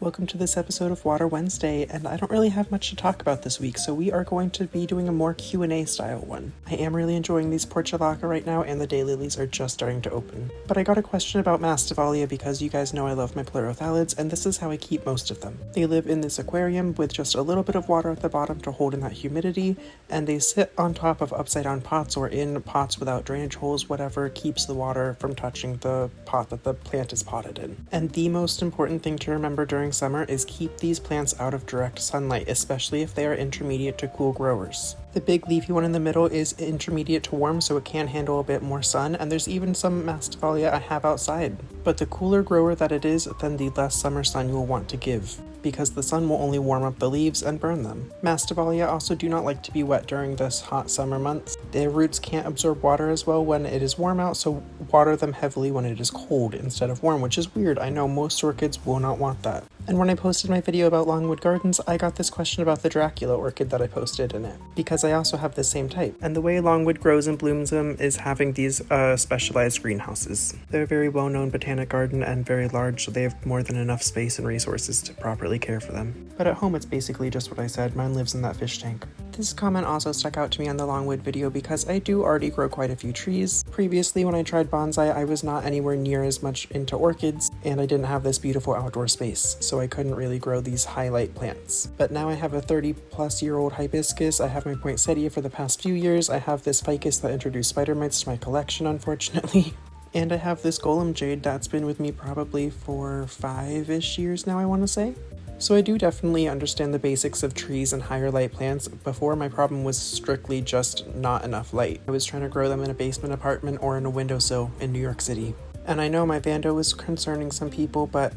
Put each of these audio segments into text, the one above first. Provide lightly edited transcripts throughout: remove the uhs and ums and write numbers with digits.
welcome to this episode of Water Wednesday, and I don't really have much to talk about this week, so we are going to be doing a more Q&A style one. I am really enjoying these Portulaca right now, and the daylilies are just starting to open. But I got a question about Masdevallia because you guys know I love my pleurothalids, and this is how I keep most of them. They live in this aquarium with just a little bit of water at the bottom to hold in that humidity, and they sit on top of upside-down pots or in pots without drainage holes, whatever keeps the water from touching the pot that the plant is potted in. And the most important thing to remember during summer is keep these plants out of direct sunlight, especially if they are intermediate to cool growers. The big leafy one in the middle is intermediate to warm, so it can handle a bit more sun, and there's even some Masdevallia I have outside. But the cooler grower that it is, then the less summer sun you will want to give, because the sun will only warm up the leaves and burn them. Masdevallia also do not like to be wet during this hot summer months. Their roots can't absorb water as well when it is warm out, so water them heavily when it is cold instead of warm, which is weird. I know most orchids will not want that. And when I posted my video about Longwood Gardens, I got this question about the Dracula orchid that I posted in it, because I also have the same type. And the way Longwood grows and blooms them is having these specialized greenhouses. They're a very well-known botanic garden and very large, so they have more than enough space and resources to properly care for them. But at home it's basically just what I said, mine lives in that fish tank. This comment also stuck out to me on the Longwood video because I do already grow quite a few trees. Previously when I tried bonsai, I was not anywhere near as much into orchids, and I didn't have this beautiful outdoor space, so I couldn't really grow these highlight plants. But now I have a 30-plus-year-old hibiscus, I have my poinsettia for the past few years, I have this ficus that introduced spider mites to my collection, unfortunately. And I have this golem jade that's been with me probably for 5-ish years now, I want to say. So I do definitely understand the basics of trees and higher light plants. Before, my problem was strictly just not enough light. I was trying to grow them in a basement apartment or in a windowsill in New York City. And I know my Vando was concerning some people, but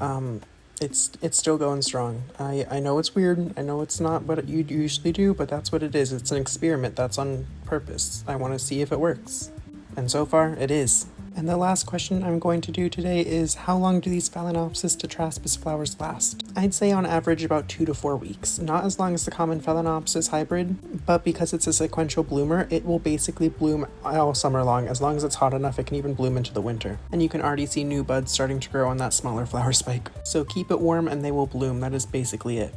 it's still going strong. I know it's weird, I know it's not what you'd usually do, but that's what it is. It's an experiment that's on purpose. I want to see if it works. And so far, it is. And the last question I'm going to do today is, how long do these Phalaenopsis tetraspis flowers last? I'd say on average about 2 to 4 weeks. Not as long as the common Phalaenopsis hybrid, but because it's a sequential bloomer, it will basically bloom all summer long. As long as it's hot enough, it can even bloom into the winter. And you can already see new buds starting to grow on that smaller flower spike. So keep it warm and they will bloom. That is basically it.